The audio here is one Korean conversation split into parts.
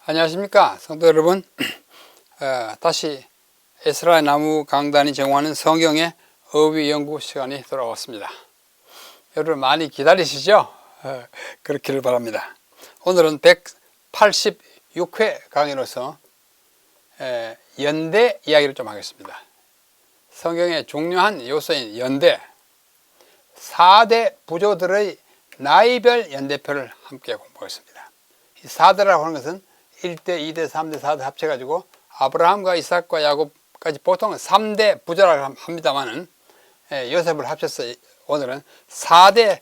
안녕하십니까 성도 여러분. 다시 에스라의 나무 강단이 제공하는 성경의 어휘 연구 시간이 돌아왔습니다. 여러분 많이 기다리시죠? 그렇기를 바랍니다. 오늘은 186회 강의로서 연대 이야기를 좀 하겠습니다. 성경의 중요한 요소인 연대, 4대 부조들의 나이별 연대표를 함께 공부하겠습니다. 이 4대라고 하는 것은 1대, 2대, 3대, 4대 합쳐가지고 아브라함과 이삭과 야곱까지 보통은 3대 부조라고 합니다만은 요셉을 합쳐서 오늘은 4대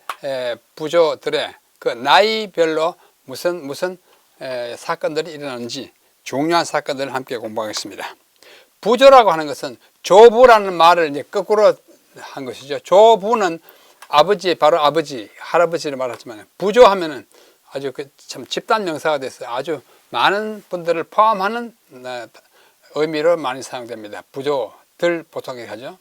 부조들의 그 나이별로 무슨 사건들이 일어나는지 중요한 사건들을 함께 공부하겠습니다. 부조라고 하는 것은 조부라는 말을 이제 거꾸로 한 것이죠. 조부는 아버지, 바로 아버지, 할아버지를 말하지만 부조하면은 아주 참 집단 명사가 돼서 아주 많은 분들을 포함하는 의미로 많이 사용됩니다. 부조들 보통 하죠.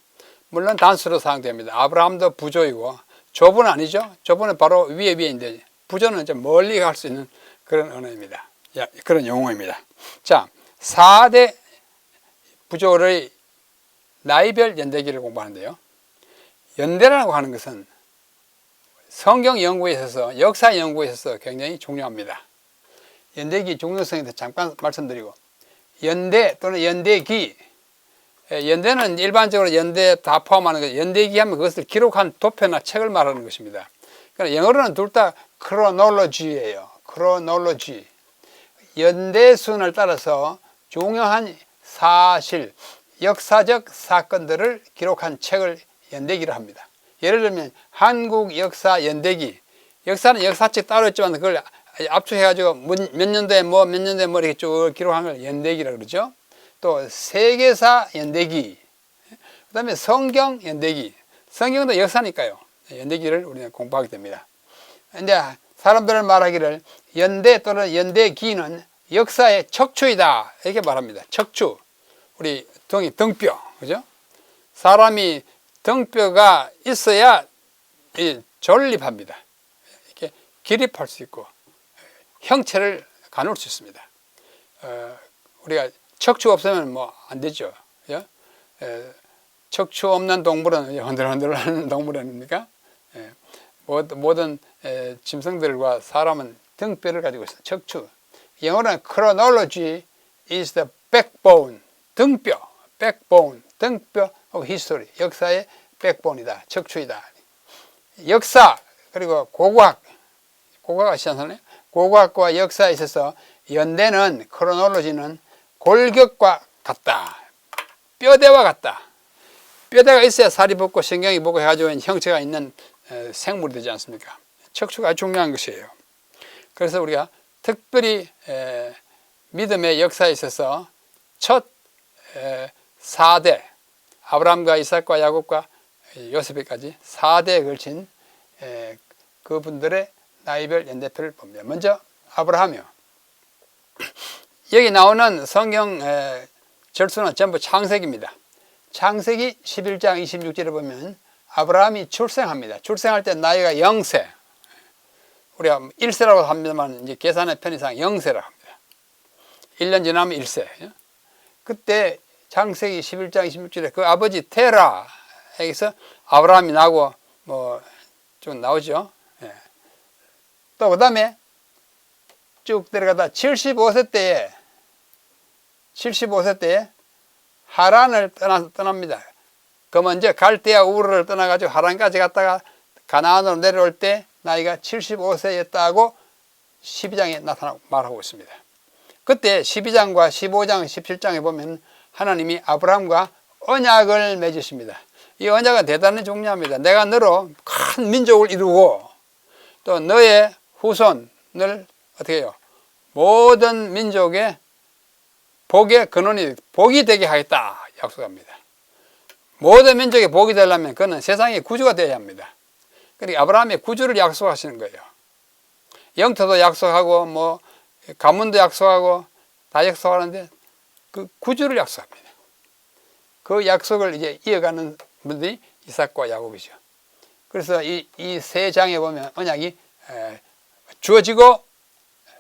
물론 단수로 사용됩니다. 아브라함도 부조이고 조부는 아니죠. 조부는 바로 위에인데 부조는 좀 멀리 갈 수 있는 그런 언어입니다. 그런 용어입니다. 자, 4대 부조의 나이별 연대기를 공부하는데요. 연대라고 하는 것은 성경 연구에 있어서, 역사 연구에 있어서 굉장히 중요합니다. 연대기 중요성에 대해서 잠깐 말씀드리고, 연대 또는 연대기, 연대는 일반적으로 연대 다 포함하는 것, 연대기 하면 그것을 기록한 도표나 책을 말하는 것입니다. 그러니까 영어로는 둘 다 chronology예요. chronology. 연대순을 따라서 중요한 사실, 역사적 사건들을 기록한 책을 연대기를 합니다. 예를 들면 한국 역사 연대기, 역사는 역사책 따로 있지만 그걸 압축해가지고 몇 년도에 뭐 이렇게 쭉 기록한 걸 연대기라고 그러죠. 또 세계사 연대기, 그 다음에 성경 연대기, 성경도 역사니까요. 연대기를 우리는 공부하게 됩니다. 근데 사람들은 말하기를 연대 또는 연대기는 역사의 척추이다 이렇게 말합니다. 척추, 우리 등뼈, 그죠? 사람이 등뼈가 있어야 존립합니다. 이렇게 기립할 수 있고 형체를 가눌 수 있습니다. 우리가 척추 없으면 뭐 안 되죠. 척추 없는 동물은 흔들흔들하는 동물 아닙니까? 모든 짐승들과 사람은 등뼈를 가지고 있어요. 척추. 영어로는 chronology is the backbone. 등뼈, backbone, 등뼈 of history. 역사의 backbone이다, 척추이다. 역사 그리고 고고학 아시지 않나요? 고고학과 역사에 있어서 연대는 크로놀로지는 골격과 같다. 뼈대와 같다. 뼈대가 있어야 살이 붙고 신경이 붙고 해가지고 형체가 있는 생물이 되지 않습니까? 척추가 아주 중요한 것이에요. 그래서 우리가 특별히 믿음의 역사에 있어서 첫 4대 아브라함과 이삭과 야곱과 요셉에까지 4대에 걸친 그분들의 나이별 연대표를 봅니다. 먼저 아브라함이요. 여기 나오는 성경 절수는 전부 창세기입니다. 창세기 11장 26절에 보면 아브라함이 출생합니다. 출생할 때 나이가 0세. 우리가 1세라고 합니다만 이제 계산의 편의상 0세라고 합니다. 1년 지나면 1세. 그때 창세기 11장 26절에 그 아버지 테라에게서 아브라함이 나고 뭐 좀 나오죠. 또 그 다음에 쭉 내려가다 75세 때에 하란을 떠납니다. 그 먼저 갈대아 우르를 떠나가지고 하란까지 갔다가 가나안으로 내려올 때 나이가 75세였다고 12장에 나타나고 말하고 있습니다. 그때 12장과 15장, 17장에 보면 하나님이 아브라함과 언약을 맺으십니다. 이 언약은 대단히 중요합니다. 내가 너로 큰 민족을 이루고 또 너의 후손을 어떻게 해요? 모든 민족의 복의 근원이 복이 되게 하겠다 약속합니다. 모든 민족의 복이 되려면 그는 세상의 구주가 되어야 합니다. 그러니까 아브라함의 구주를 약속하시는 거예요. 영토도 약속하고 뭐 가문도 약속하고 다 약속하는데 그 구주를 약속합니다. 그 약속을 이제 이어가는 분들이 이삭과 야곱이죠. 그래서 이 세 장에 보면 언약이 주어지고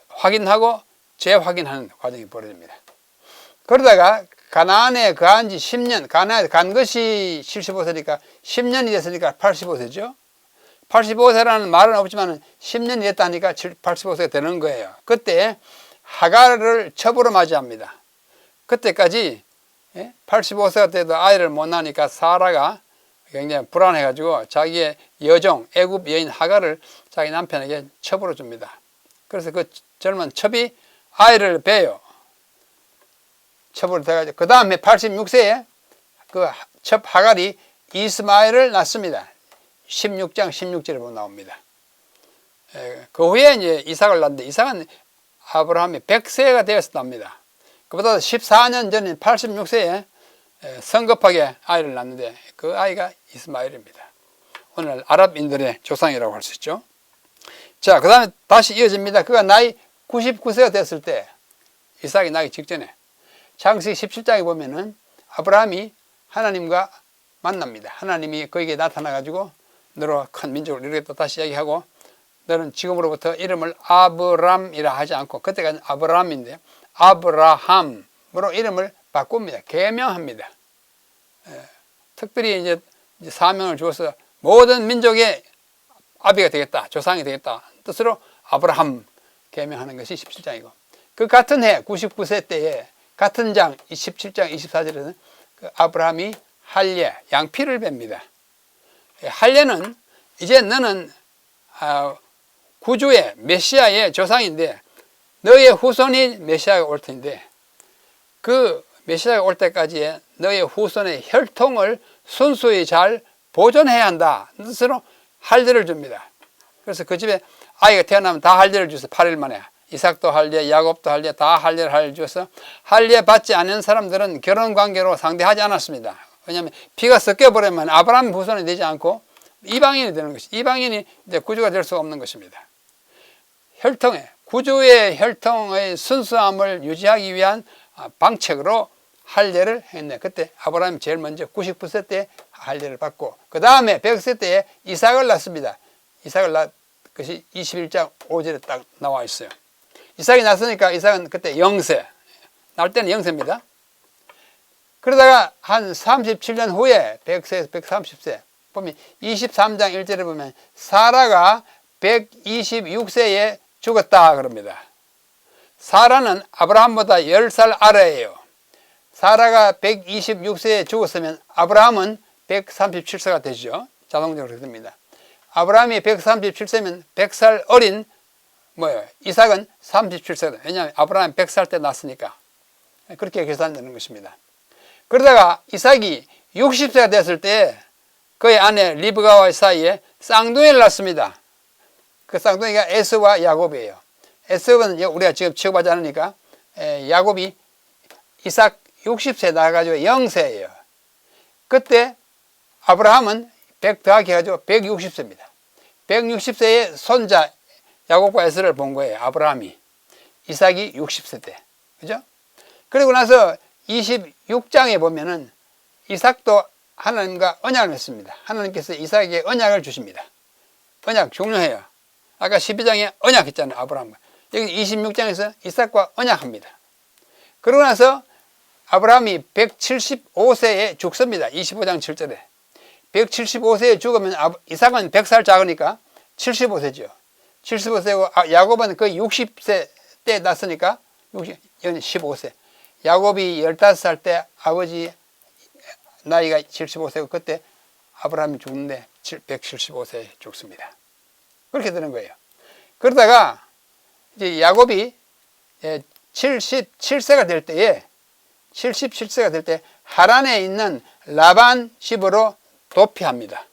확인하고 재확인하는 과정이 벌어집니다. 그러다가 가나안에 거한 지 10년, 가나안에 간 것이 75세니까 10년이 됐으니까 85세죠. 85세라는 말은 없지만 10년이 됐다니까 85세가 되는 거예요. 그때 하갈을 첩으로 맞이합니다. 그때까지 85세가 돼도 아이를 못 낳으니까 사라가 굉장히 불안해가지고 자기의 여종, 애굽 여인 하갈을 자기 남편에게 첩으로 줍니다. 그래서 그 젊은 첩이 아이를 배요. 첩으로 돼가지고 그 다음에 86세에 그 첩 하갈이 이스마엘을 낳습니다. 16장 16절에 보면 나옵니다. 그 후에 이제 이삭을 낳는데 이삭은 아브라함이 100세가 되었답니다. 그보다 14년 전인 86세에 성급하게 아이를 낳는데 그 아이가 이스마엘입니다. 오늘 아랍인들의 조상이라고 할 수 있죠. 자, 그 다음에 다시 이어집니다. 그가 나이 99세가 됐을 때 이삭이 나기 직전에 창세기 17장에 보면은 아브라함이 하나님과 만납니다. 하나님이 그에게 나타나가지고 너로 큰 민족을 이루겠다 다시 이야기하고 너는 지금으로부터 이름을 아브람이라 하지 않고 그때가 아브라함인데 아브라함으로 이름을 바꿉니다. 개명합니다. 특별히 이제 사명을 주어서 모든 민족의 아비가 되겠다, 조상이 되겠다 뜻으로 아브라함 개명하는 것이 17장이고 그 같은 해 99세 때에 같은 장 17장 24절에는 그 아브라함이 할례, 양피를 뵙니다. 할례는 이제 너는 구주의 메시아의 조상인데 너의 후손이 메시아가 올 텐데 그 메시아가 올 때까지의 너의 후손의 혈통을 순수히 잘 보존해야 한다 뜻으로 할례를 줍니다. 그래서 그 집에 아이가 태어나면 다 할례를 주서 8일 만에 이삭도 할례, 야곱도 할례, 다 할례를 줘서 할례 받지 않은 사람들은 결혼 관계로 상대하지 않았습니다. 왜냐하면 피가 섞여버리면 아브라함 후손이 되지 않고 이방인이 되는 것이 이방인이 이제 구주가 될 수가 없는 것입니다. 구주의 혈통의 순수함을 유지하기 위한 방책으로 할례를 했네. 그때 아브라함이 제일 먼저 99세 때 할례를 받고 그 다음에 100세 때에 이삭을 낳습니다. 이삭을 낳은 것이 21장 5절에 딱 나와 있어요. 이삭이 낳았으니까 이삭은 그때 영세, 낳을 때는 영세입니다. 그러다가 한 37년 후에 100세에서 130세 보면 23장 1절에 보면 사라가 126세에 죽었다 그럽니다. 사라는 아브라함보다 10살 아래예요. 사라가 126세에 죽었으면 아브라함은 137세가 되죠. 자동적으로 그렇게 됩니다. 아브라함이 137세면 100살 어린 이삭은 37세다. 왜냐하면 아브라함이 100살 때 낳았으니까. 그렇게 계산되는 것입니다. 그러다가 이삭이 60세가 됐을 때 그의 아내 리브가와 사이에 쌍둥이를 낳습니다. 그 쌍둥이가 에서와 야곱이에요. 에서는 우리가 지금 취급하지 않으니까 야곱이 이삭 60세 나가지고 영세예요. 그때 아브라함은 100 더하기 해가지고 160세입니다. 160세의 손자 야곱과 에서를 본 거예요. 아브라함이. 이삭이 60세 때. 그죠? 그리고 나서 26장에 보면은 이삭도 하나님과 언약을 했습니다. 하나님께서 이삭에게 언약을 주십니다. 언약 중요해요. 아까 12장에 언약했잖아요. 아브라함과. 여기 26장에서 이삭과 언약합니다. 그러고 나서 아브라함이 175세에 죽습니다. 25장 7절에. 175세에 죽으면 이삭은 100살 작으니까 75세죠. 75세고 야곱은 거의 60세 때 낳았으니까 15세. 야곱이 15살 때 아버지 나이가 75세고 그때 아브라함이 죽는데 175세에 죽습니다. 그렇게 되는 거예요. 그러다가 이제 야곱이 77세가 될 때에 77세가 될 때 하란에 있는 라반 집으로 도피합니다.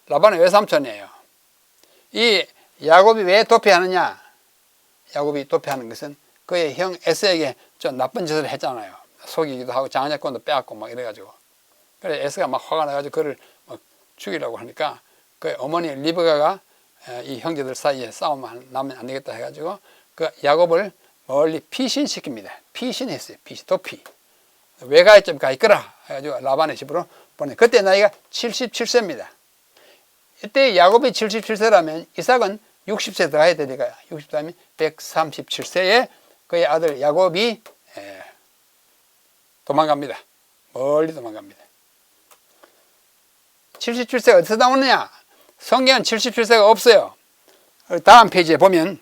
라반은 외삼촌이에요. 이 야곱이 왜 도피하느냐? 야곱이 도피하는 것은 그의 형 에서에게 좀 나쁜 짓을 했잖아요. 속이기도 하고 장자권도 빼앗고 막 이래가지고. 그래 에서가 막 화가 나가지고 그를 막 죽이려고 하니까 그 어머니 리브가가 이 형제들 사이에 싸움 나면 안 되겠다 해가지고 그 야곱을 멀리 피신시킵니다. 피신했어요. 도피. 외가에 좀 가 있거라 해가지고 라반의 집으로 보내. 그때 나이가 77세입니다. 이때 야곱이 77세라면 이삭은 60세 더 해야 되니까 60세 하면 137세에 그의 아들 야곱이 도망갑니다. 멀리 도망갑니다. 77세가 어디서 나오느냐? 성경은 77세가 없어요. 다음 페이지에 보면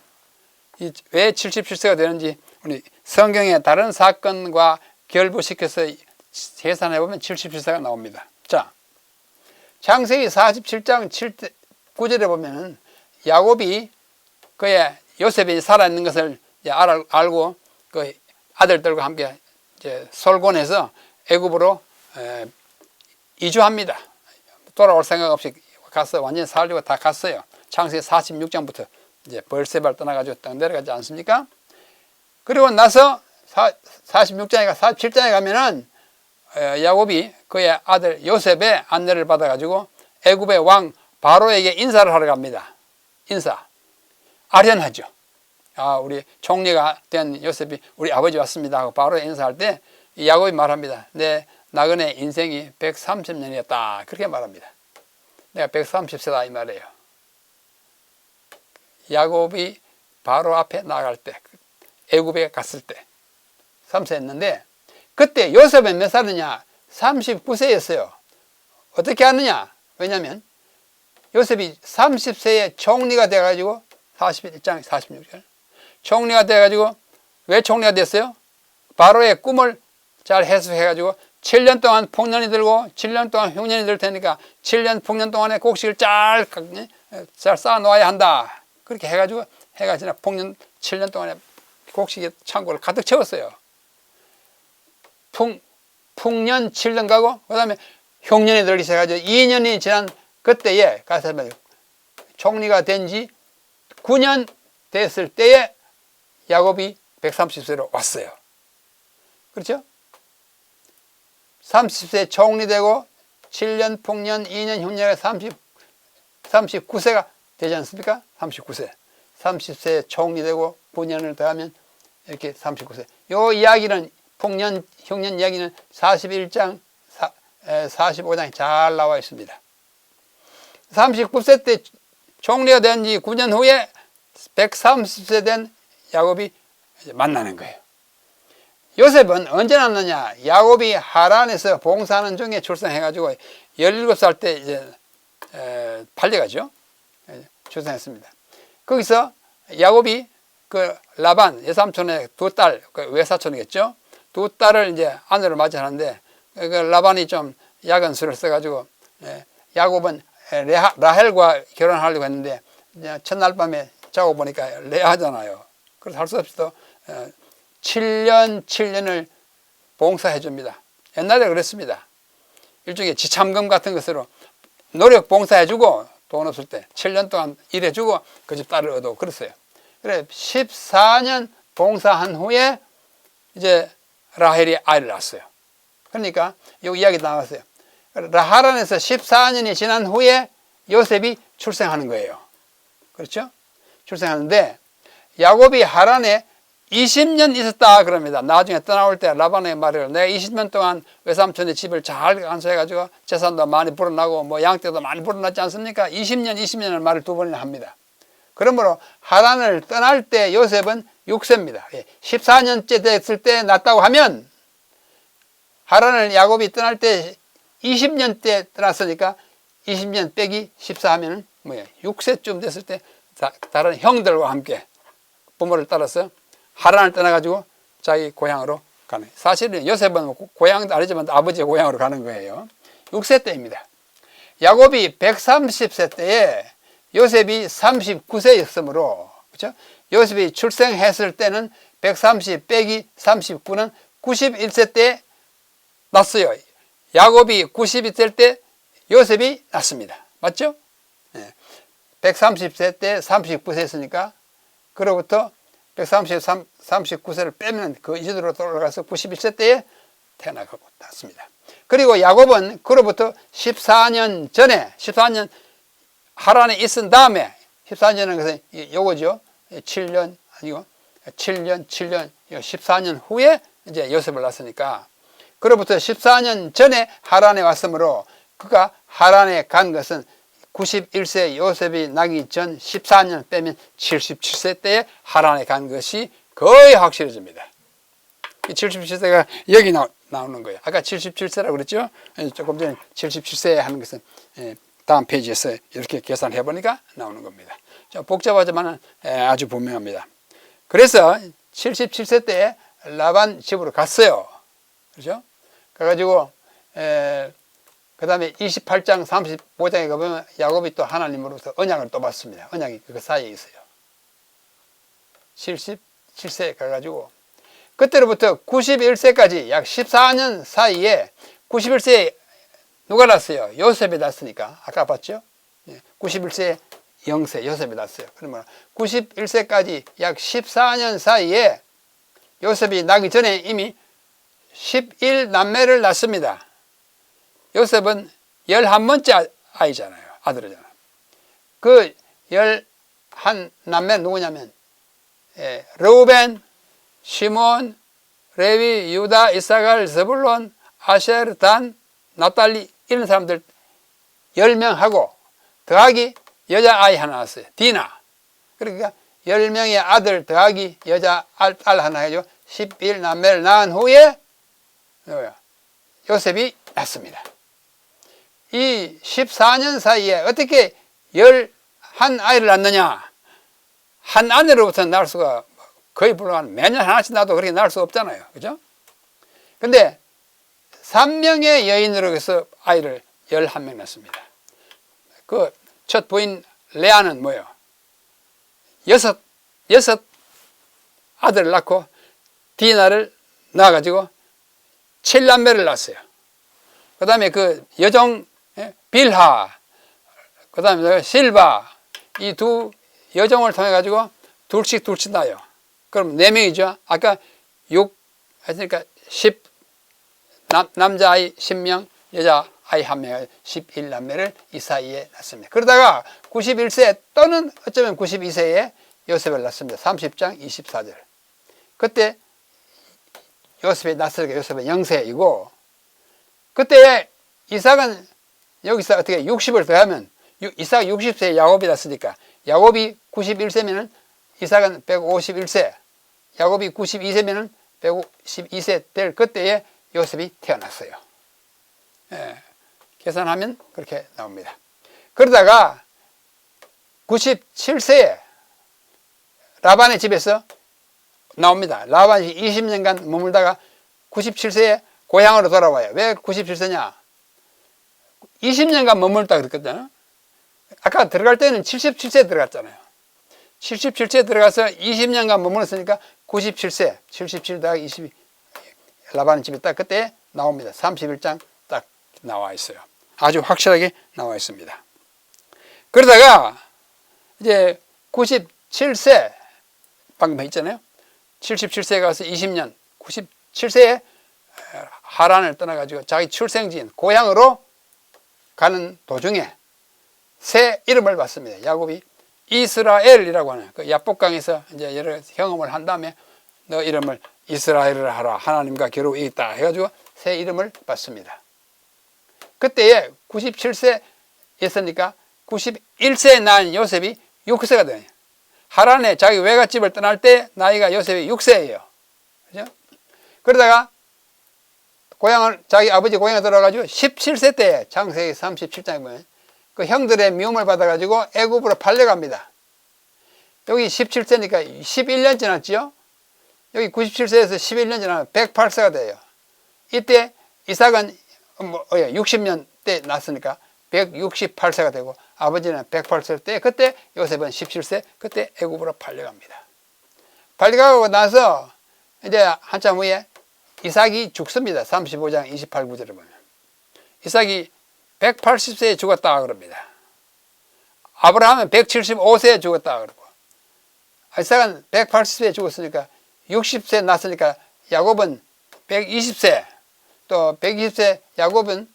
왜 77세가 되는지 우리 성경의 다른 사건과 결부시켜서 계산해 보면 77세가 나옵니다. 자, 창세기 47장 9절에 보면은 야곱이 그의 요셉이 살아있는 것을 알고 그 아들들과 함께 이제 솔곤해서 애굽으로 이주합니다. 돌아올 생각 없이 가서 완전히 살려고 다 갔어요. 창세기 46장부터 이제 벌세발 떠나가지고 딱 내려가지 않습니까? 그리고 나서 46장에 47장에 가면은 야곱이 그의 아들 요셉의 안내를 받아가지고 애굽의 왕 바로에게 인사를 하러 갑니다. 인사. 아련하죠. 우리 총리가 된 요셉이 우리 아버지 왔습니다 하고 바로에 인사할 때 야곱이 말합니다. 내 나그네 인생이 130년이었다. 그렇게 말합니다. 내가 130세다 이 말이에요. 야곱이 바로 앞에 나갈 때, 애굽에 갔을 때 3세였는데 그때 요셉은 몇 살이냐? 39세였어요. 어떻게 하느냐? 왜냐하면 요셉이 30세에 총리가 돼가지고 41장 46절 총리가 돼가지고 왜 총리가 됐어요? 바로의 꿈을 잘 해석해가지고 7년 동안 풍년이 들고 7년 동안 흉년이 들 테니까 7년 풍년 동안에 곡식을 잘 쌓아놓아야 한다. 그렇게 해가지고 해가 지나 풍년 7년 동안에 곡식의 창고를 가득 채웠어요. 풍년 7년 가고 그 다음에 흉년이 들기 시작해가지고 2년이 지난 그때에 가서 총리가 된 지 9년 됐을 때에 야곱이 130세로 왔어요. 그렇죠? 30세 총리되고 7년 풍년 2년 흉년에 39세가 되지 않습니까? 39세 30세 총리되고 9년을 더하면 이렇게 39세. 요 이야기는 풍년 흉년 이야기는 41장 45장에 잘 나와 있습니다. 39세 때 총리가 된 지 9년 후에 130세 된 야곱이 만나는 거예요. 요셉은 언제 낳느냐? 야곱이 하란에서 봉사하는 중에 출생해가지고 17살 때 이제 팔려가죠. 출생했습니다. 거기서 야곱이 그 라반 외삼촌의 두 딸, 그 외사촌이겠죠. 두 딸을 이제 아내로 맞이하는데 그 라반이 좀 야근 수를 써가지고 야곱은 라헬과 결혼하려고 했는데 첫날 밤에 자고 보니까 레아잖아요. 그래서 할 수 없이 또 7년을 봉사해 줍니다. 옛날에 그랬습니다. 일종의 지참금 같은 것으로 노력 봉사해 주고 돈 없을 때 7년 동안 일해 주고 그 집 딸을 얻어 그랬어요. 그래 14년 봉사한 후에 이제 라헬이 아이를 낳았어요. 그러니까 이 이야기 나왔어요. 하란에서 14년이 지난 후에 요셉이 출생하는 거예요. 그렇죠? 출생하는데 야곱이 하란에 20년 있었다 그럽니다. 나중에 떠나올 때 라반의 말을 내가 20년 동안 외삼촌의 집을 잘 간수해가지고 재산도 많이 불어나고 뭐 양떼도 많이 불어났지 않습니까? 20년을 말을 두 번이나 합니다. 그러므로 하란을 떠날 때 요셉은 6세입니다. 14년째 됐을 때 낳았다고 하면 하란을 야곱이 떠날 때 20년 때 떠났으니까 20년 빼기 14 하면 뭐예요? 6세쯤 됐을 때 다른 형들과 함께 부모를 따라서 하란을 떠나가지고 자기 고향으로 가는 거예요. 사실은 요셉은 고향도 아니지만 아버지의 고향으로 가는 거예요. 6세 때입니다. 야곱이 130세 때에 요셉이 39세였으므로 그렇죠? 요셉이 출생했을 때는 130 빼기 39는 91세 때 났어요. 야곱이 90이 될 때 요셉이 났습니다. 맞죠? 130세 때 39세였으니까 그로부터 39세를 빼면 그 이전으로 돌아가서 91세 때에 태어나고 났습니다. 그리고 야곱은 그로부터 14년 전에 14년 하란에 있은 다음에 14년은 그래서 요거죠. 7년 아니고 7년 14년 후에 이제 요셉을 낳았으니까 그로부터 14년 전에 하란에 왔으므로 그가 하란에 간 것은 91세 요셉이 나기 전 14년 빼면 77세 때에 하란에 간 것이 거의 확실해집니다. 77세가 여기 나오는 거예요. 아까 77세라고 그랬죠? 조금 전에 77세 하는 것은 다음 페이지에서 이렇게 계산해 보니까 나오는 겁니다. 좀 복잡하지만 아주 분명합니다. 그래서 77세 때 라반 집으로 갔어요. 그렇죠? 그래가지고 그 다음에 28장 35장에 가보면 야곱이 또 하나님으로부터 언약을 또 받습니다. 언약이 그 사이에 있어요. 77세에 가가지고 그때로부터 91세까지 약 14년 사이에 91세에 누가 났어요? 요셉이 났으니까 아까 봤죠? 91세에 영세 요셉이 났어요. 그러면 91세까지 약 14년 사이에 요셉이 나기 전에 이미 11남매를 낳습니다. 요셉은 11번째 아이잖아요. 아들이잖아요. 그 11남매 누구냐면 르우벤, 시몬, 레위, 유다, 이사갈, 스불론, 아셀, 단, 납달리 이런 사람들 10명하고 더하기 여자아이 하나 낳았어요. 디나. 그러니까 10명의 아들 더하기 여자 딸 하나 해줘 11남매를 낳은 후에 요셉이 낳습니다. 이 14년 사이에 어떻게 11아이를 낳느냐? 한 아내로부터 낳을 수가 거의 불가능. 매년 하나씩 낳아도 그렇게 낳을 수 없잖아요. 그죠? 근데 3명의 여인으로서 아이를 11명 낳습니다. 그 첫 부인 레아는 뭐예요? 여섯 아들을 낳고 디나를 낳아가지고 7남매를 낳았어요. 그 다음에 그 여종 빌하, 그 다음에 실바, 이 두 여종을 통해 가지고 둘씩 낳아요. 그럼 4명이죠. 아까 6, 그러니까 10, 남자아이 10명, 여자아이 1명, 11남매를 이 사이에 낳습니다. 그러다가 91세 또는 어쩌면 92세에 요셉을 낳습니다. 30장 24절. 그때 요셉이 낳았으니까 요셉은 영세이고, 그때 이삭은 여기서 어떻게 60을 더하면 이삭 60세에 야곱이 낳았으니까 야곱이 91세면은 이삭은 151세, 야곱이 92세면은 152세 될 그때에 요셉이 태어났어요. 계산하면 그렇게 나옵니다. 그러다가 97세에 라반의 집에서 나옵니다. 라반이 20년간 머물다가 97세에 고향으로 돌아와요. 왜 97세냐? 20년간 머물다 그랬거든요. 아까 들어갈 때는 77세에 들어갔잖아요. 77세에 들어가서 20년간 머물렀으니까 97세, 77 더하기 22, 라반의 집에 딱 그때 나옵니다. 31장 딱 나와 있어요. 아주 확실하게 나와 있습니다. 그러다가 이제 97세, 방금 했잖아요. 77세에 가서 20년, 97세에 하란을 떠나가지고 자기 출생지인 고향으로 가는 도중에 새 이름을 받습니다. 야곱이 이스라엘이라고 하는 그 야복강에서 이제 여러 경험을 한 다음에 너 이름을 이스라엘을 하라. 하나님과 겨루고 있다. 해가지고 새 이름을 받습니다. 그때에 97세였으니까 91세에 낳은 요셉이 6세가 돼요. 하란에 자기 외갓집을 떠날 때 나이가 요셉이 6세예요. 그죠? 그러다가 자기 아버지 고향에 들어가가지고 17세 때 창세기 37장에 보면 그 형들의 미움을 받아가지고 애굽으로 팔려갑니다. 여기 17세니까 11년 지났죠? 여기 97세에서 11년 지나면 108세가 돼요. 이때 이삭은 60년 때 났으니까 168세가 되고 아버지는 108세 때 그때 요셉은 17세 그때 애굽으로 팔려갑니다. 팔려가고 나서 이제 한참 후에 이삭이 죽습니다. 35장 28구절을 보면 이삭이 180세에 죽었다 그럽니다. 아브라함은 175세에 죽었다 그러고 이삭은 180세에 죽었으니까 60세 났으니까 야곱은 120세 또 120세 야곱은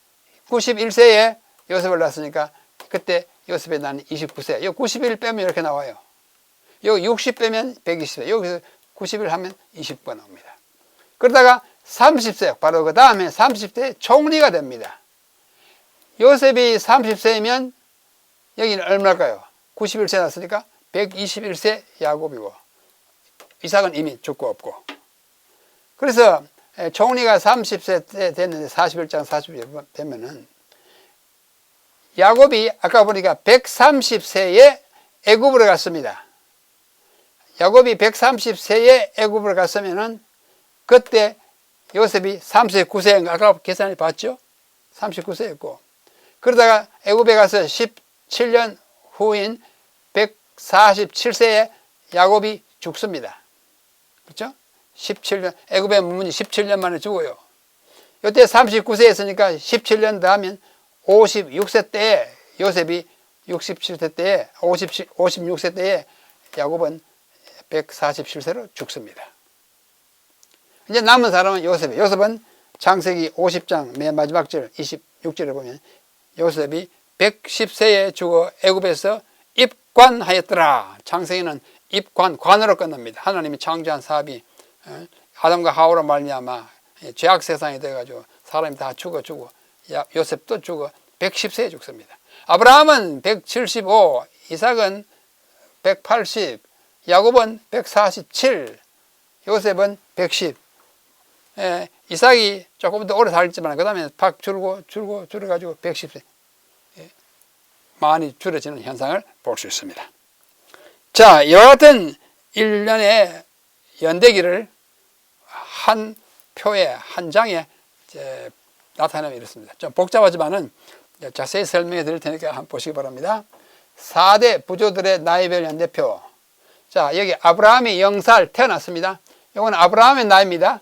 91세에 요셉을 낳았으니까 그때 요셉의 나는 29세. 여기 91 빼면 이렇게 나와요. 여기 60 빼면 120세. 여기서 91 하면 29가 나옵니다. 그러다가 30세, 바로 그 다음에 30세 총리가 됩니다. 요셉이 30세면 여기는 얼마일까요? 91세 났으니까 121세 야곱이고 이삭은 이미 죽고 없고. 그래서 총리가 30세 때 됐는데 41장 40절 되면은 야곱이 아까 보니까 130세에 애굽으로 갔습니다. 야곱이 130세에 애굽으로 갔으면은 그때 요셉이 39세인가 아까 계산해 봤죠? 39세였고 그러다가 애굽에 가서 17년 후인 147세에 야곱이 죽습니다. 그렇죠? 17년 애굽에 머문지 17년 만에 죽어요. 이때 39세였으니까 17년 더 하면 56세 때에 요셉이 67세 때에 56세 때에 야곱은 147세로 죽습니다. 이제 남은 사람은 요셉이에요. 요셉은 창세기 50장 맨 마지막 절 26절에 보면 요셉이 110세에 죽어 애굽에서 입관하였더라. 창세기는 관으로 끝납니다. 하나님이 창조한 사업이 아담과 하와로 말미암아 죄악 세상이 돼가지고 사람이 다 죽고 요셉도 죽어 110세에 죽습니다. 아브라함은 175, 이삭은 180, 야곱은 147, 요셉은 110. 이삭이 조금 더 오래 살지만 그 다음에 팍 줄어가지고 110세 많이 줄어지는 현상을 볼 수 있습니다. 자, 이와 같은 일련의 연대기를 한 표에 한 장에 나타내면 이렇습니다. 좀 복잡하지만은 자세히 설명해 드릴 테니까 한번 보시기 바랍니다. 4대 부조들의 나이별 연대표. 자, 여기 아브라함이 0살 태어났습니다. 이건 아브라함의 나이입니다.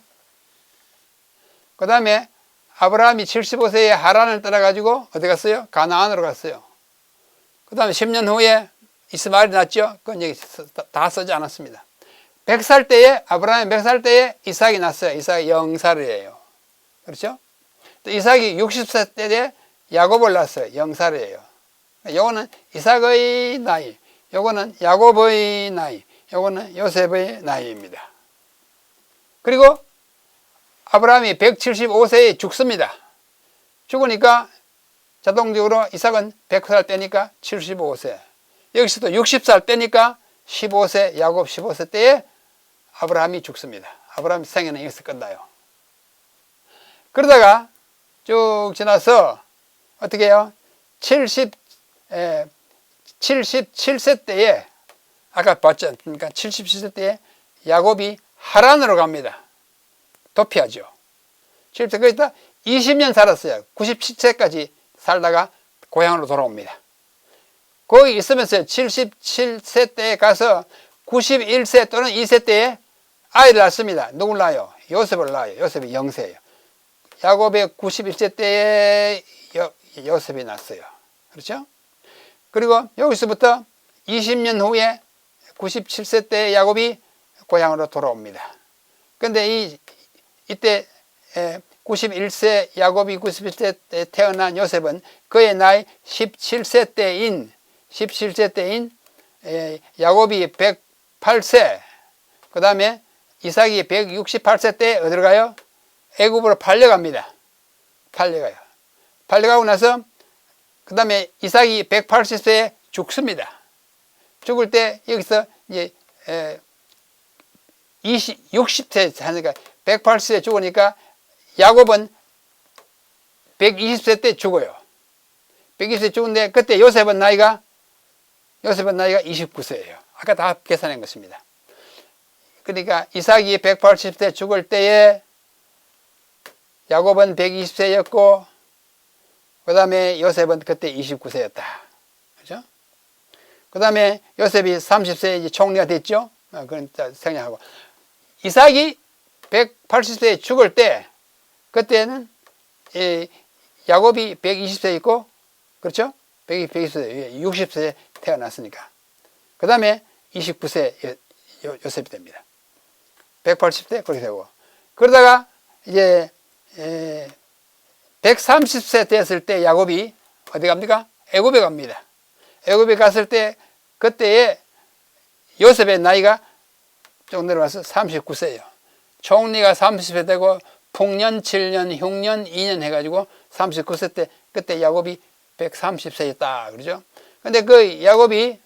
그 다음에 아브라함이 75세에 하란을 떠나가지고 어디 갔어요? 가나안으로 갔어요. 그 다음에 10년 후에 이스마엘이 났죠? 그건 여기 다 쓰지 않았습니다. 100살 때에, 아브라함이 100살 때에 이삭이 났어요. 이삭이 0살이에요. 그렇죠? 또 이삭이 60세 때에 야곱을 낳았어요. 0살이에요. 요거는 이삭의 나이, 요거는 야곱의 나이, 요거는 요셉의 나이입니다. 그리고 아브라함이 175세에 죽습니다. 죽으니까 자동적으로 이삭은 100살 때니까 75세. 여기서도 60살 때니까 15세, 야곱 15세 때에 아브라함이 죽습니다. 아브라함 생애는 여기서 끝나요. 그러다가 쭉 지나서 어떻게 해요? 77세 때에 아까 봤죠? 그러니까 77세 때에 야곱이 하란으로 갑니다. 도피하죠. 70세 거기다 20년 살았어요. 97세까지 살다가 고향으로 돌아옵니다. 거기 있으면서 77세 때에 가서 91세 또는 2세 때에 아이를 낳습니다. 누굴 낳아요? 요셉을 낳아요. 요셉이 0세예요. 야곱의 91세 때에 요셉이 낳았어요. 그렇죠? 그리고 여기서부터 20년 후에 97세 때 야곱이 고향으로 돌아옵니다. 근데 이때 91세 야곱이 91세 때 태어난 요셉은 그의 나이 17세 때인 야곱이 108세, 그 다음에 이삭이 168세 때 어디로 가요? 애굽으로 팔려갑니다. 팔려가고 나서 그 다음에 이삭이 180세에 죽습니다. 죽을 때 여기서 이제 60세 하니까 180세에 죽으니까 야곱은 120세 때 죽어요. 120세 죽은데 그때 요셉은 나이가 29세예요. 아까 다 계산한 것입니다. 그러니까 이삭이 180세 죽을 때에 야곱은 120세였고 그 다음에 요셉은 그때 29세였다. 그죠? 그 다음에 요셉이 30세에 이제 총리가 됐죠? 그건 생략하고. 이삭이 180세에 죽을 때 그때는 야곱이 120세 있고, 그렇죠? 120세, 60세에 태어났으니까. 그 다음에 29세 요셉이 됩니다. 180세 그렇게 되고. 그러다가 이제 130세 됐을 때 야곱이 어디 갑니까? 애굽에 갑니다. 애굽에 갔을 때 그때에 요셉의 나이가 좀 내려와서 39세예요. 총리가 30세 되고 풍년 7년, 흉년 2년 해가지고 39세 때 그때 야곱이 130세였다. 그러죠? 근데 그 야곱이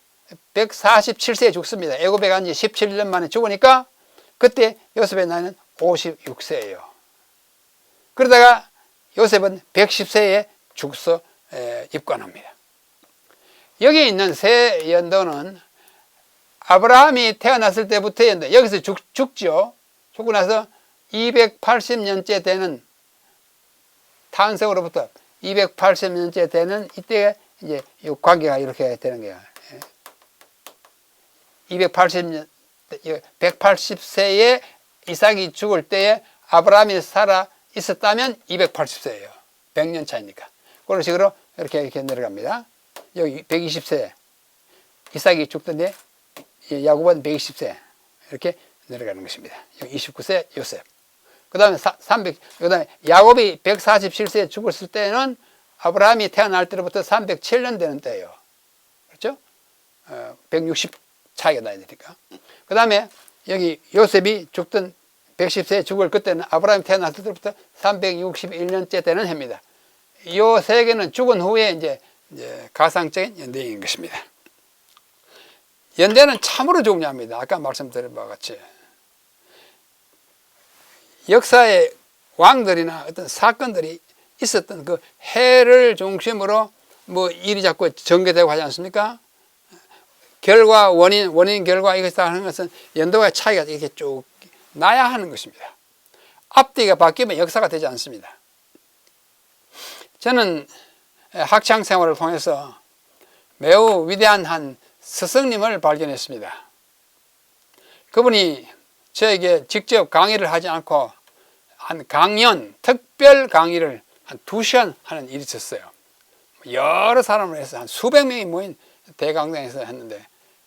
147세에 죽습니다. 애굽에 간 지 17년 만에 죽으니까 그때 요셉의 나이는 56세예요. 그러다가 요셉은 110세에 죽서 입관합니다. 여기 있는 세 연도는 아브라함이 태어났을 때부터 연도, 여기서 죽죠. 죽고 나서 280년째 되는, 탄생으로부터 280년째 되는 이때 이제 이 관계가 이렇게 되는 거야. 280년, 180세에 이삭이 죽을 때에 아브라함이 살아 있었다면 280세예요. 100년 차이니까. 그런 식으로 이렇게 내려갑니다. 여기 120세 이삭이 죽던데 야곱은 120세 이렇게 내려가는 것입니다. 여기 29세 요셉. 그 다음에 그 다음에 야곱이 147세에 죽었을 때는 아브라함이 태어날 때로부터 307년 되는 때예요. 그렇죠? 160 차이가 나야 되니까. 그 다음에 여기 요셉이 죽던 110세에 죽을 그때는 아브라함이 태어났을 때부터 361년째 되는 해입니다. 이 세 개는 죽은 후에 이제 가상적인 연대인 것입니다. 연대는 참으로 중요합니다. 아까 말씀드린 바와 같이. 역사의 왕들이나 어떤 사건들이 있었던 그 해를 중심으로 뭐 일이 자꾸 전개되고 하지 않습니까? 결과, 원인, 결과 이것을 하는 것은 연도의 차이가 이렇게 쭉 나야 하는 것입니다. 앞뒤가 바뀌면 역사가 되지 않습니다. 저는 학창 생활을 통해서 매우 위대한 한 스승님을 발견했습니다. 그분이 저에게 직접 강의를 하지 않고 한 강연, 특별 강의를 한 2시간 하는 일이 있었어요. 여러 사람을 해서 한 수백 명이 모인 대강당에서 했는데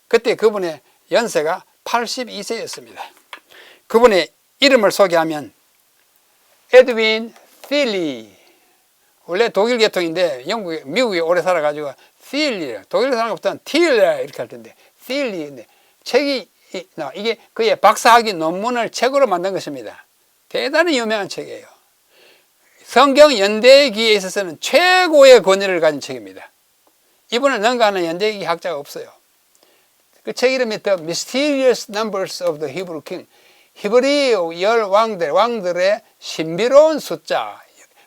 그때 그분의 연세가 82세였습니다. 그분의 이름을 소개하면 에드윈 필리, 원래 독일 계통인데 미국에 오래 살아가지고 필리, 독일 사람부터는 틸러 이렇게 할 텐데 필리, 책이 이게 그의 박사학위 논문을 책으로 만든 것입니다. 대단히 유명한 책이에요. 성경 연대기에 있어서는 최고의 권위를 가진 책입니다. 이분을 능가하는 연대기 학자가 없어요. 그 책 이름이 The Mysterious Numbers of the Hebrew King, 히브리 열 왕들의 신비로운 숫자.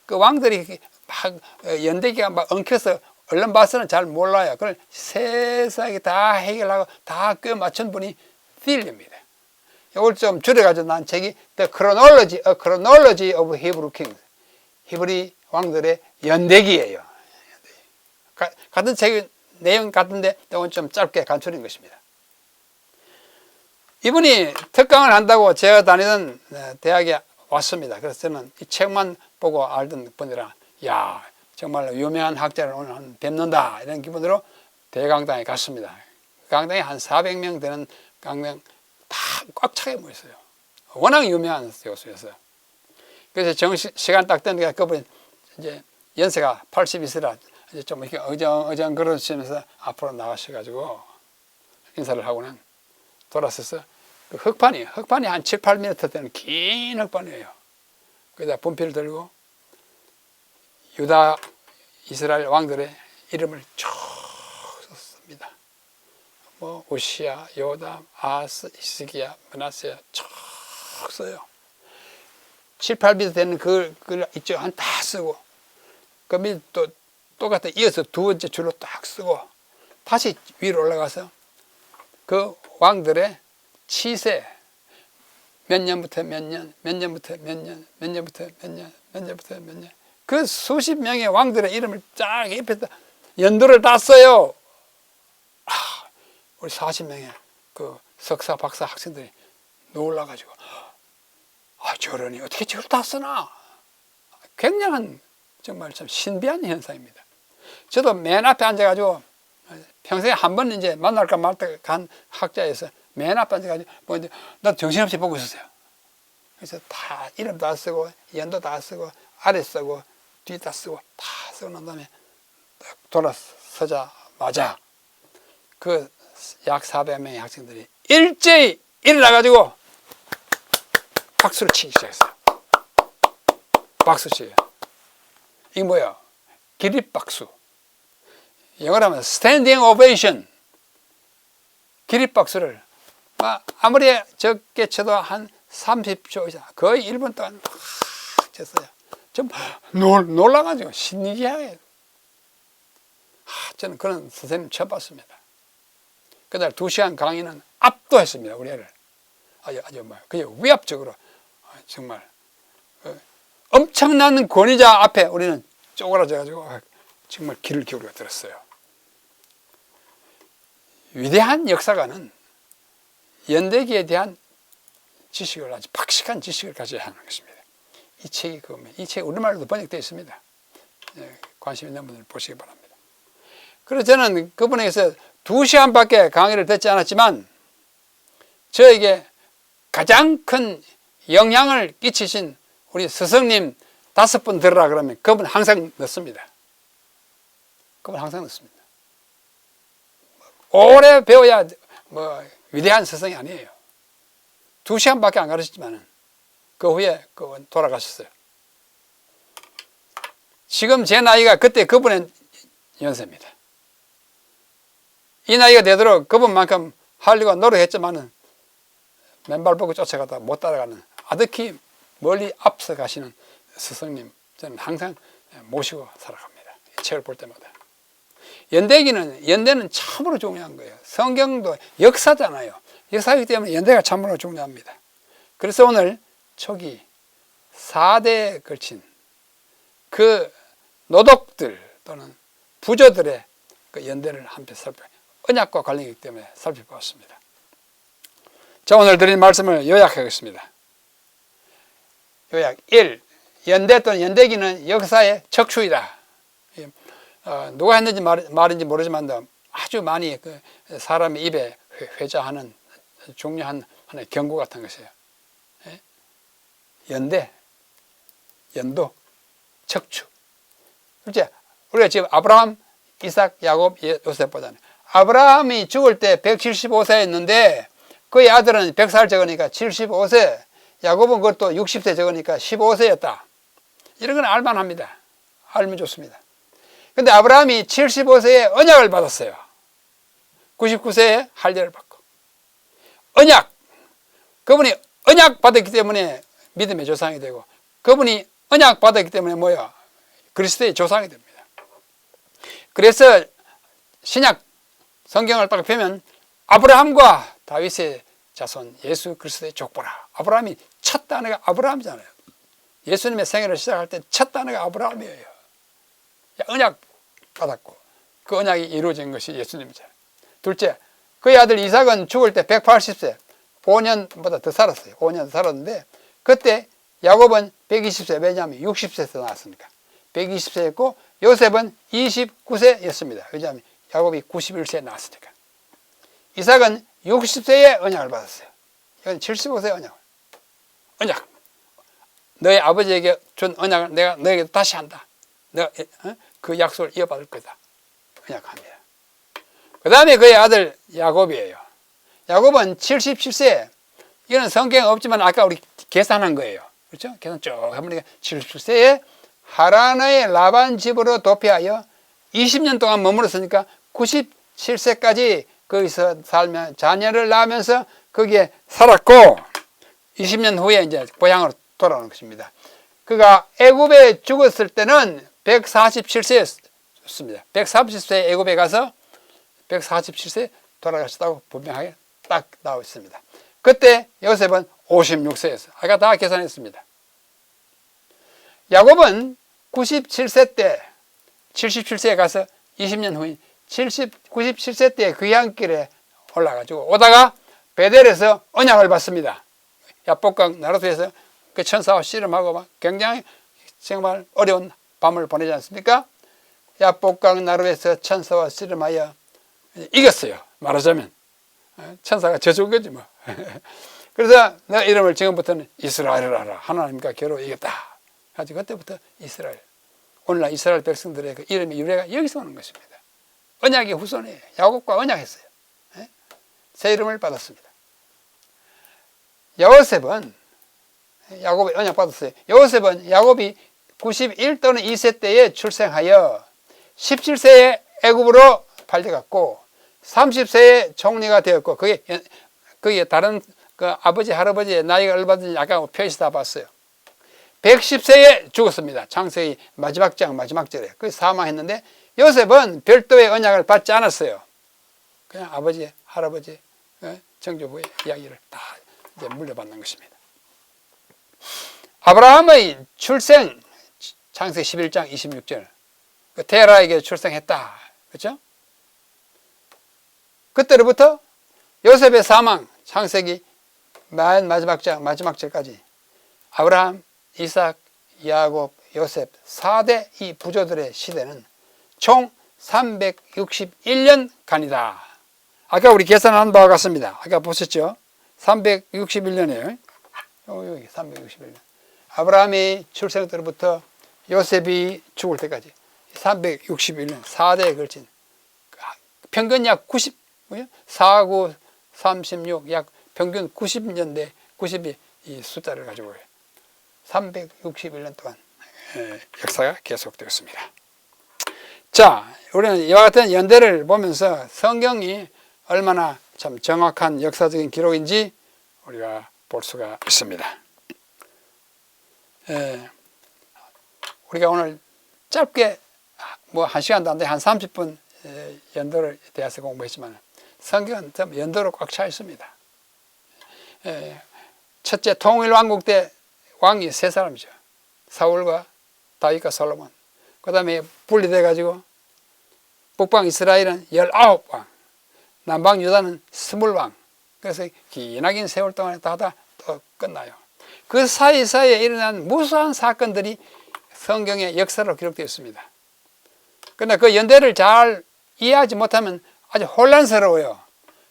그 왕들이 막 연대기가 막 엉켜서 얼른 봐서는 잘 몰라요. 그걸 세세하게 다 해결하고 다 꿰 맞춘 분이 필리입니다. 이걸 좀 줄여가지고 난 책이 The Chronology of Hebrew Kings, 히브리 왕들의 연대기예요. 같은 책 내용 같은데 이건 좀 짧게 간추린 것입니다. 이분이 특강을 한다고 제가 다니던 대학에 왔습니다. 그래서 저는 이 책만 보고 알던 분이라 야 정말로 유명한 학자를 오늘 뵙는다 이런 기분으로 대강당에 갔습니다. 강당에 한 400명 되는 강당 다 꽉 차게 모였어요. 워낙 유명한 교수였어요. 그래서 시간 딱 되니까 그분이 이제 연세가 82세라 이제 좀 이렇게 어정 걸으시면서 앞으로 나가셔가지고 인사를 하고는 돌아서서 그 흑판이 한 7, 8m 되는 긴 흑판이에요. 거기다 분필을 들고 유다 이스라엘 왕들의 이름을 쭉 썼습니다. 뭐 우시야, 요담, 아스, 히스기야, 므낫세 쭉 써요. 7, 8m 되는 그 이쪽 한 다 쓰고 그 밑에 또 똑같이 이어서 두 번째 줄로 딱 쓰고 다시 위로 올라가서 그 왕들의 치세 몇 년부터 몇 년, 몇 년부터 몇 년, 몇 년부터 몇 년, 몇 년부터 몇 년 그 수십 명의 왕들의 이름을 쫙 입에다 연도를 다 써요. 우리 40명의 그 석사, 박사 학생들이 놀라가지고 저러니 어떻게 저걸 다 쓰나? 굉장한 정말 참 신비한 현상입니다. 저도 맨 앞에 앉아가지고 평생에 한 번 이제 만날까 말까 간 학자에서 맨 앞에 앉아가지고 뭐 나도 정신없이 보고 있었어요. 그래서 다 이름 다 쓰고 연도 다 쓰고 아래 쓰고 뒤 다 쓰고 다 쓰고 난 다음에 딱 돌아서자마자 그 약 400명의 학생들이 일제히 일어나가지고 박수를 치기 시작했어요. 박수 치기. 이게 뭐야? 기립박수. 영어로 하면 standing ovation. 기립박수를 아무리 적게 쳐도 한 30초 이상 거의 1분 동안 막 쳤어요. 좀 놀라가지고 신기하게. 저는 그런 선생님 처음 봤습니다. 그날 2시간 강의는 압도했습니다. 우리 애를. 아주 그냥 위압적으로 정말 엄청난 권위자 앞에 우리는 쪼그라져가지고 정말 귀를 기울여 들었어요. 위대한 역사가는 연대기에 대한 지식을, 아주 박식한 지식을 가져야 하는 것입니다. 이 책이 우리말로도 번역되어 있습니다. 관심 있는 분들 보시기 바랍니다. 그래서 저는 그분에게서 2시간밖에 강의를 듣지 않았지만 저에게 가장 큰 영향을 끼치신 우리 스승님 5분 들으라 그러면 그분 항상 넣습니다. 그분 항상 넣습니다. 오래 배워야 위대한 스승이 아니에요. 2시간밖에 안 가르쳤지만 그 후에 그분 돌아가셨어요. 지금 제 나이가 그때 그분의 연세입니다. 이 나이가 되도록 그분만큼 하려고 노력했지만은 맨발 벗고 쫓아가다 못 따라가는 아득히 멀리 앞서 가시는 스승님, 저는 항상 모시고 살아갑니다. 이 책을 볼 때마다. 연대는 참으로 중요한 거예요. 성경도 역사잖아요. 역사이기 때문에 연대가 참으로 중요합니다. 그래서 오늘 초기 4대에 걸친 그 노독들 또는 부조들의 그 연대를 함께 언약과 관련이기 때문에 살펴보았습니다. 자, 오늘 드린 말씀을 요약하겠습니다. 요약 1. 연대 또는 연대기는 역사의 척추이다. 누가 했는지 말인지 모르지만 아주 많이 그 사람의 입에 회자하는 중요한 하나의 경고 같은 것이에요. 연대, 연도, 척추. 그렇지? 우리가 지금 아브라함, 이삭, 야곱, 요셉 보잖아요. 아브라함이 죽을 때 175세였는데 그의 아들은 100살 적으니까 75세, 야곱은 그것도 60세 적으니까 15세였다. 이런 건 알만합니다. 알면 좋습니다. 근데 아브라함이 75세에 언약을 받았어요. 99세에 할례를 받고. 언약. 그분이 언약 받았기 때문에 믿음의 조상이 되고, 그분이 언약 받았기 때문에 뭐야? 그리스도의 조상이 됩니다. 그래서 신약 성경을 딱 펴면 아브라함과 다윗의 자손 예수 그리스도의 족보라. 아브라함이 첫 단어가 아브라함이잖아요. 예수님의 생애를 시작할 때 첫 단어가 아브라함이에요. 언약 받았고 그 언약이 이루어진 것이 예수님이잖아요. 둘째, 그의 아들 이삭은 죽을 때 180세, 5년보다 더 살았어요. 5년 살았는데 그때 야곱은 120세, 왜냐하면 60세에서 나왔으니까 120세였고 요셉은 29세였습니다. 왜냐하면 야곱이 91세에 나왔으니까. 이삭은 60세에 언약을 받았어요. 이건 75세의 언약. 너의 아버지에게 준 언약을 내가 너에게 다시 한다. 내가 그 약속을 이어받을 거다. 언약합니다. 그 다음에 그의 아들 야곱이에요. 야곱은 77세. 이거는 성경에 없지만 아까 우리 계산한 거예요. 그렇죠? 계산 쭉 해보니까 77세에 하란의 라반 집으로 도피하여 20년 동안 머물렀으니까 97세까지 거기서 살며 자녀를 낳으면서 거기에 살았고 20년 후에 이제 고향으로 돌아오는 것입니다. 그가 애굽에 죽었을 때는 147세였습니다. 130세 애굽에 가서 147세 돌아가셨다고 분명하게 딱 나와 있습니다. 그때 요셉은 56세였어요. 아까 다 계산했습니다. 야곱은 97세 때 77세에 가서 20년 후인 97세 때 귀향길에 올라가지고 오다가 베델에서 언약을 받습니다. 야복강 나루토에서 그 천사와 씨름하고 막 굉장히 정말 어려운 밤을 보내지 않습니까? 야복강 나루에서 천사와 씨름하여 이겼어요. 말하자면 천사가 져준 거지 뭐. 그래서 내가 이름을 지금부터는 이스라엘을 하라. 하나님과 겨루 이겼다. 가지고 그때부터 이스라엘. 오늘날 이스라엘 백성들의 그 이름의 유래가 여기서 오는 것입니다. 언약의 후손이에요. 야곱과 언약했어요. 새 이름을 받았습니다. 요셉은 야곱이 언약 받았어요. 요셉은 야곱이 91 또는 2세 때에 출생하여 17세에 애굽으로 팔려갔고 30세에 총리가 되었고 그게 다른 그 아버지 할아버지의 나이가 얼마든지 아까 표에서 다 봤어요. 110세에 죽었습니다. 창세기 마지막 장 마지막 절에. 그래서 사망했는데 요셉은 별도의 언약을 받지 않았어요. 그냥 아버지 할아버지 정조부의 이야기를 다 이제 물려받는 것입니다. 아브라함의 출생 창세기 11장 26절 테라에게 출생했다. 그렇죠? 그때로부터 요셉의 사망 창세기 맨 마지막 장 마지막 절까지 아브라함, 이삭, 야곱, 요셉 4대 이 부조들의 시대는 총 361년간이다. 아까 우리 계산한 바와 같습니다. 아까 보셨죠? 361년이에요. 여기 361년. 아브라함이 출생 때부터 요셉이 죽을 때까지 361년 4대에 걸친 평균 약 90, 4, 9, 36, 약 평균 90년대 90이 이 숫자를 가지고 361년 동안 역사가 계속되었습니다. 자, 우리는 이와 같은 연대를 보면서 성경이 얼마나 참 정확한 역사적인 기록인지 우리가 볼 수가 있습니다. 우리가 오늘 짧게 뭐 1시간도 안 돼, 한 30분 연도를 대해서 공부했지만 성경은 좀 연도로 꽉 차 있습니다. 첫째 통일왕국 때 왕이 세 사람이죠. 사울과 다윗과 솔로몬. 그 다음에 분리돼 가지고 북방 이스라엘은 19왕, 남방 유다는 20왕. 그래서 기나긴 세월 동안에 다 또 끝나요. 그 사이사이에 일어난 무수한 사건들이 성경의 역사로 기록되어 있습니다. 그러나 그 연대를 잘 이해하지 못하면 아주 혼란스러워요.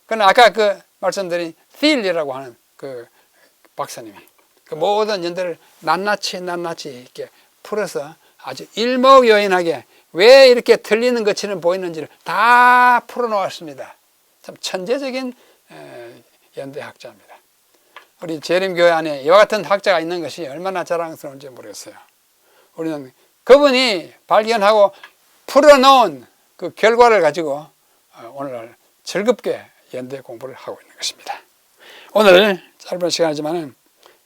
그러나 아까 그 말씀드린 틸리라고 하는 그 박사님이 그 모든 연대를 낱낱이 이렇게 풀어서 아주 일목요연하게 왜 이렇게 틀리는 것처럼 보이는지를 다 풀어놓았습니다. 참 천재적인 연대학자입니다. 우리 재림교회 안에 이와 같은 학자가 있는 것이 얼마나 자랑스러운지 모르겠어요. 우리는 그분이 발견하고 풀어놓은 그 결과를 가지고 오늘 즐겁게 연대 공부를 하고 있는 것입니다. 오늘 짧은 시간이지만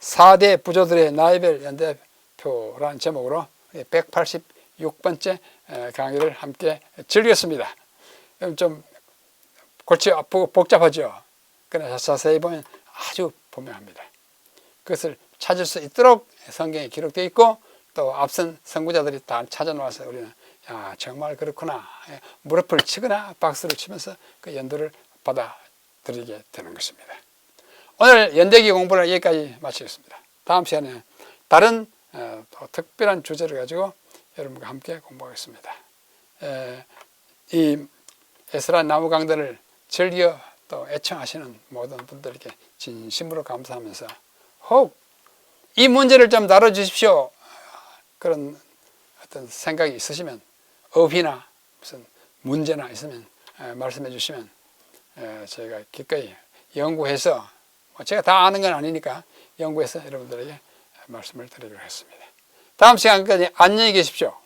4대 부조들의 나이별 연대표라는 제목으로 186번째 강의를 함께 즐겼습니다. 좀 골치 아프고 복잡하죠. 그러나 자세히 보면 아주 분명합니다. 그것을 찾을 수 있도록 성경에 기록되어 있고 또 앞선 선구자들이 다 찾아놓아서 우리는 야 정말 그렇구나 무릎을 치거나 박수를 치면서 그 연도를 받아들이게 되는 것입니다. 오늘 연대기 공부를 여기까지 마치겠습니다. 다음 시간에 다른 또 특별한 주제를 가지고 여러분과 함께 공부하겠습니다. 이 에스라 나무 강단을 즐겨 또 애청하시는 모든 분들에게 진심으로 감사하면서 혹 이 문제를 좀 다뤄주십시오 그런 어떤 생각이 있으시면 업이나 무슨 문제나 있으면 말씀해 주시면 저희가 기꺼이 연구해서 제가 다 아는 건 아니니까 연구해서 여러분들에게 말씀을 드리도록 하겠습니다. 다음 시간까지 안녕히 계십시오.